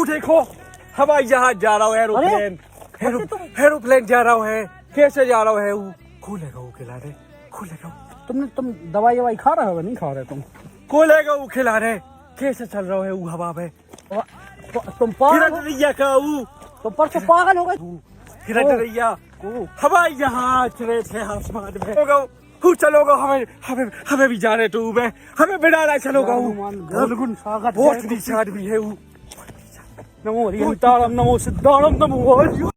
देखो हवाई जहाज जा रहा है एरोप्लेन एरोप्लेन जा रहा है कैसे जा रहा है वो खोलेगा वो खिला रहे खोलेगा तुम दवाई ववाई खा रहे हो नहीं खा रहे तुम खोलेगा वो खिला रहे कैसे चल रहा है वो हवा पे तुम पागल का वो तुम परसों पागल हो गए हिरटैया हवाई जहाज चले थे आसमान में चलोगा हमें हमें हमें भी जाने टू में हमें बिना रहा चलोगा बहुत नीचे आदमी है वो नमो हरिहंतारम नमो सिद्धारम नमो